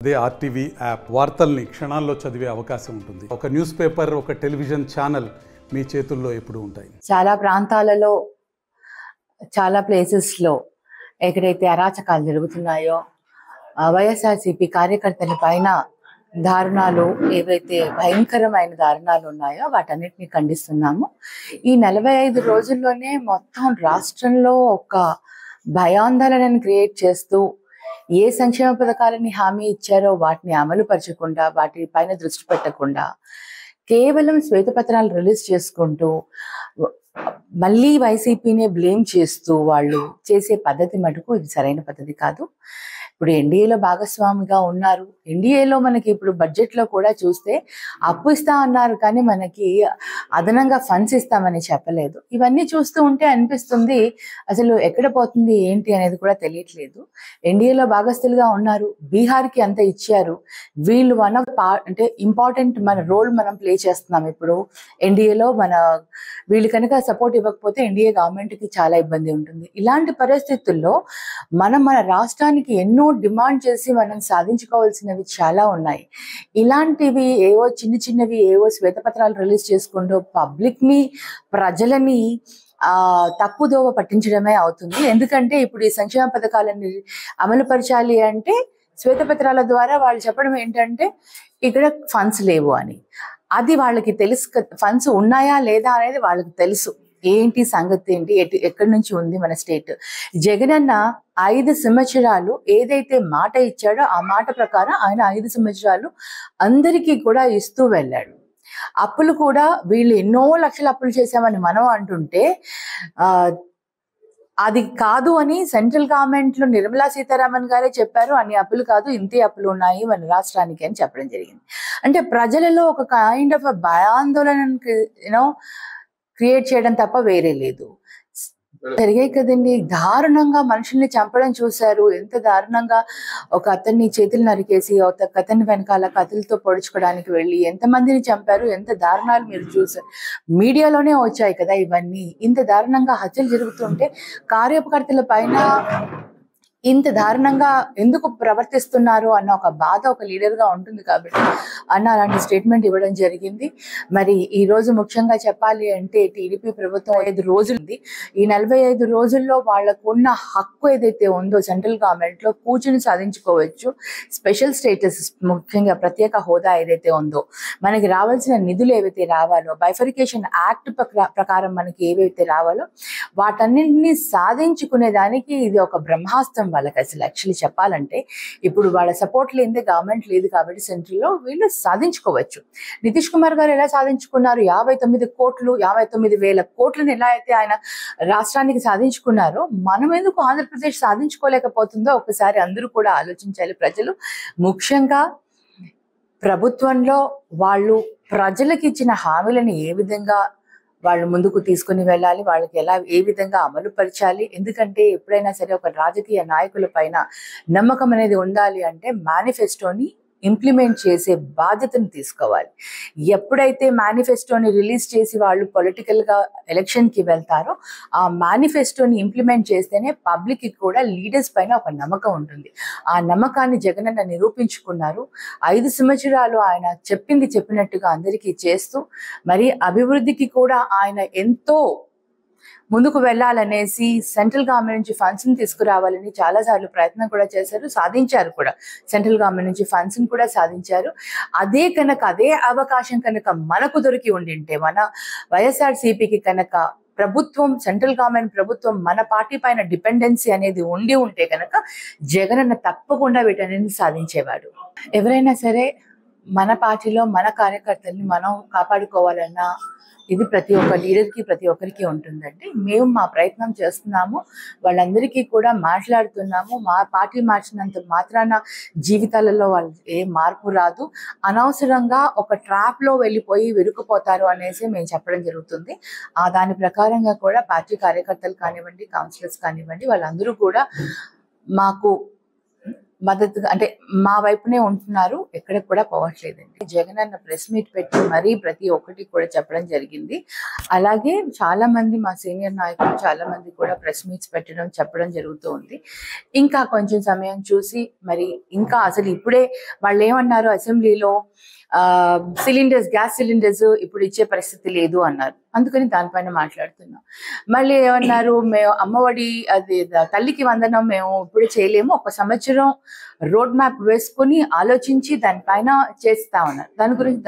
అదే RTV app వార్తల్ని క్షణాల్లో చదివే అవకాశం ఉంటుంది. ఒక న్యూస్ పేపర్, ఒక టెలివిజన్ ఛానల్ మీ చేతుల్లో ఎప్పుడూ ఉంటాయి. చాలా ప్రాంతాలలో, చాలా ప్లేసెస్లో ఎక్కడైతే అరాచకాలు జరుగుతున్నాయో, వైఎస్ఆర్సీపీ కార్యకర్తల పైన దారుణాలు, ఏవైతే భయంకరమైన దారుణాలు ఉన్నాయో వాటన్నిటిని ఖండిస్తున్నాము. ఈ 45 రోజుల్లోనే మొత్తం రాష్ట్రంలో ఒక భయాందోళనను క్రియేట్ చేస్తూ ఏ సంక్షేమ పథకాలని హామీ ఇచ్చారో వాటిని అమలు పరచకుండా, వాటి పైన దృష్టి పెట్టకుండా కేవలం శ్వేతపత్రాలు రిలీజ్ చేసుకుంటూ మళ్ళీ వైసీపీనే బ్లేమ్ చేస్తూ వాళ్ళు చేసే పద్ధతి మటుకు ఇది సరైన పద్ధతి కాదు. ఇప్పుడు ఎన్డీఏలో భాగస్వామిగా ఉన్నారు. ఎన్డీఏలో మనకి ఇప్పుడు బడ్జెట్లో కూడా చూస్తే అప్పు ఇస్తా అన్నారు, కానీ మనకి అదనంగా ఫండ్స్ ఇస్తామని చెప్పలేదు. ఇవన్నీ చూస్తూ ఉంటే అనిపిస్తుంది అసలు ఎక్కడ పోతుంది ఏంటి అనేది కూడా తెలియట్లేదు. ఎన్డీఏలో భాగస్థులుగా ఉన్నారు, బీహార్కి అంత ఇచ్చారు. వీళ్ళు వన్ ఆఫ్ అంటే ఇంపార్టెంట్ మన రోల్ మనం ప్లే చేస్తున్నాం ఇప్పుడు ఎన్డీఏలో. వీళ్ళు కనుక సపోర్ట్ ఇవ్వకపోతే ఎన్డీఏ గవర్నమెంట్కి చాలా ఇబ్బంది ఉంటుంది. ఇలాంటి పరిస్థితుల్లో మన రాష్ట్రానికి ఎన్నో డిమాండ్ చేసి మనం సాధించుకోవాల్సినవి చాలా ఉన్నాయి. ఇలాంటివి ఏవో చిన్నవి ఏవో శ్వేతపత్రాలు రిలీజ్ చేసుకుంటూ పబ్లిక్ని, ప్రజలని తప్పుదోవ పట్టించడమే అవుతుంది. ఎందుకంటే ఇప్పుడు ఈ సంక్షేమ పథకాలని అమలుపరచాలి అంటే శ్వేతపత్రాల ద్వారా వాళ్ళు చెప్పడం ఏంటంటే ఇక్కడ ఫండ్స్ లేవు అని. అది వాళ్ళకి తెలుసు, ఫండ్స్ ఉన్నాయా లేదా అనేది వాళ్ళకి తెలుసు. ఏంటి సంగతి ఏంటి, ఎక్కడి నుంచి ఉంది మన స్టేట్. జగన్ అన్న 5 సంవత్సరాలు ఏదైతే మాట ఇచ్చాడో ఆ మాట ప్రకారం ఆయన 5 సంవత్సరాలు అందరికీ కూడా ఇస్తూ వెళ్ళాడు. అప్పులు కూడా వీళ్ళు ఎన్నో లక్షల అప్పులు చేశామని మనం అంటుంటే అది కాదు అని సెంట్రల్ గవర్నమెంట్ లో నిర్మలా సీతారామన్ గారే చెప్పారు, అన్ని అప్పులు కాదు, ఇంతే అప్పులు ఉన్నాయి మన రాష్ట్రానికి అని చెప్పడం జరిగింది. అంటే ప్రజలలో ఒక కైండ్ ఆఫ్ భయాందోళనకి క్రియేట్ చేయడం తప్ప వేరే లేదు. జరిగాయి కదండి, దారుణంగా మనుషుల్ని చంపడం చూశారు. ఎంత దారుణంగా ఒక అతన్ని చేతులు నరికేసి ఒక అతన్ని వెనకాల కత్తులతో పొడుచుకోవడానికి వెళ్ళి ఎంతమందిని చంపారు, ఎంత దారుణాలు మీరు చూసారు. మీడియాలోనే వచ్చాయి కదా ఇవన్నీ. ఇంత దారుణంగా హత్యలు జరుగుతుంటే కార్యకర్తల పైన ఇంత దారుణంగా ఎందుకు ప్రవర్తిస్తున్నారు అన్న ఒక బాధ ఒక లీడర్గా ఉంటుంది కాబట్టి అన్న అలాంటి స్టేట్మెంట్ ఇవ్వడం జరిగింది. మరి ఈ రోజు ముఖ్యంగా చెప్పాలి అంటే టీడీపీ ప్రభుత్వం 5 రోజులు ఉంది. ఈ 45 రోజుల్లో వాళ్ళకు ఉన్న హక్కు ఏదైతే ఉందో సెంట్రల్ గవర్నమెంట్లో కూర్చుని సాధించుకోవచ్చు. స్పెషల్ స్టేటస్, ముఖ్యంగా ప్రత్యేక హోదా ఏదైతే ఉందో, మనకి రావాల్సిన నిధులు ఏవైతే రావాలో, బైఫరికేషన్ యాక్ట్ ప్రకారం మనకి ఏవైతే రావాలో వాటన్నింటినీ సాధించుకునే దానికి ఇది ఒక బ్రహ్మాస్త్రం వాళ్ళకి. అసలు యాక్చువల్లీ చెప్పాలంటే ఇప్పుడు వాళ్ళ సపోర్ట్ లేనిదే గవర్నమెంట్ లేదు కాబట్టి సెంట్రల్లో వీళ్ళు సాధించుకోవచ్చు. నితీష్ కుమార్ గారు ఎలా సాధించుకున్నారు, 59,000 కోట్లను ఎలా అయితే ఆయన రాష్ట్రానికి సాధించుకున్నారో మనం ఎందుకు ఆంధ్రప్రదేశ్ సాధించుకోలేకపోతుందో ఒకసారి అందరూ కూడా ఆలోచించాలి ప్రజలు. ముఖ్యంగా ప్రభుత్వంలో వాళ్ళు ప్రజలకు ఇచ్చిన హామీలను ఏ విధంగా వాళ్ళు ముందుకు తీసుకుని వెళ్ళాలి, వాళ్ళకి ఏ విధంగా అమలు పరచాలి. ఎందుకంటే ఎప్పుడైనా సరే ఒక రాజకీయ నాయకుల పైన నమ్మకం అనేది ఉండాలి అంటే మేనిఫెస్టోని ఇంప్లిమెంట్ చేసే బాధ్యతను తీసుకోవాలి. ఎప్పుడైతే మేనిఫెస్టోని రిలీజ్ చేసి వాళ్ళు పొలిటికల్గా ఎలక్షన్కి వెళ్తారో ఆ మేనిఫెస్టోని ఇంప్లిమెంట్ చేస్తేనే పబ్లిక్కి కూడా లీడర్స్ పైన ఒక నమ్మకం ఉంటుంది. ఆ నమ్మకాన్ని జగన్ అన్న నిరూపించుకున్నారు. 5 సంవత్సరాలు ఆయన చెప్పినట్టుగా అందరికీ చేస్తూ మరి అభివృద్ధికి కూడా ఆయన ఎంతో ముందుకు వెళ్ళాలనేసి సెంట్రల్ గవర్నమెంట్ నుంచి ఫండ్స్ని తీసుకురావాలని చాలాసార్లు ప్రయత్నం కూడా చేశారు, సాధించారు కూడా. సెంట్రల్ గవర్నమెంట్ నుంచి ఫండ్స్ని కూడా సాధించారు. అదే అవకాశం కనుక మనకు దొరికి ఉండింటే, మన వైఎస్ఆర్సీపీకి కనుక ప్రభుత్వం, సెంట్రల్ గవర్నమెంట్ ప్రభుత్వం మన పార్టీ పైన డిపెండెన్సీ అనేది ఉంటే కనుక జగన్ అన్న తప్పకుండా వీటన్నిటిని సాధించేవాడు. ఎవరైనా సరే మన పార్టీలో మన కార్యకర్తల్ని మనం కాపాడుకోవాలన్నా ఇది ప్రతి ఒక్క లీడర్కి, ప్రతి ఒక్కరికి ఉంటుందండి. మేము మా ప్రయత్నం చేస్తున్నాము, వాళ్ళందరికీ కూడా మాట్లాడుతున్నాము. మా పార్టీ మార్చినంత మాత్రాన జీవితాలలో వాళ్ళు ఏ మార్పు రాదు. అనవసరంగా ఒక ట్రాప్లో వెళ్ళిపోయి విరుక్కుపోతారు అనేసి మేము చెప్పడం జరుగుతుంది. దాని ప్రకారంగా కూడా పార్టీ కార్యకర్తలు కానివ్వండి, కౌన్సిలర్స్ కానివ్వండి, వాళ్ళందరూ కూడా మాకు మద్దతుగా అంటే మా వైపునే ఉంటున్నారు, ఎక్కడికి కూడా పోవట్లేదండి. జగన్ అన్న ప్రెస్ మీట్ పెట్టి మరీ ప్రతి ఒక్కటి కూడా చెప్పడం జరిగింది. అలాగే చాలా మంది మా సీనియర్ నాయకులు చాలా మంది కూడా ప్రెస్ మీట్స్ పెట్టడం చెప్పడం జరుగుతూ ఉంది. ఇంకా కొంచెం సమయం చూసి మరి ఇంకా అసలు ఇప్పుడే వాళ్ళు ఏమన్నారు అసెంబ్లీలో, గ్యాస్ సిలిండర్స్ ఇప్పుడు ఇచ్చే పరిస్థితి లేదు అన్నారు. అందుకని దానిపైన మాట్లాడుతున్నాం. మళ్ళీ ఏమన్నారు, మేము అమ్మఒడి అది తల్లికి వందనం మేము ఇప్పుడు చేయలేము, ఒక సంవత్సరం రోడ్ మ్యాప్ వేసుకొని ఆలోచించి దానిపైన చేస్తా ఉన్నారు. దాని గురించి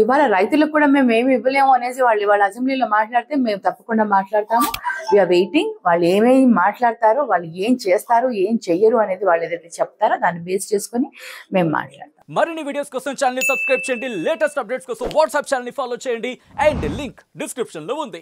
ఇవాళ రైతులకు కూడా మేము ఏమి ఇవ్వలేము అనేసి వాళ్ళు ఇవాళ అసెంబ్లీలో మాట్లాడితే మేము తప్పకుండా మాట్లాడతాము. We are waiting. వాళ్ళు ఏమేమి మాట్లాడతారో, వాళ్ళు ఏం చేస్తారు ఏం చెయ్యరు అనేది వాళ్ళు ఏదైతే చెప్తారో దాన్ని బేస్ చేసుకొని మేము మాట్లాడతాం. మరిన్ని వీడియోస్ కోసం ఛానల్ ని సబ్స్క్రైబ్ చేయండి. లేటెస్ట్ అప్డేట్స్ కోసం వాట్సాప్ ఛానల్ ని ఫాలో చేయండి. అండ్ లింక్ డిస్క్రిప్షన్ లో ఉంది.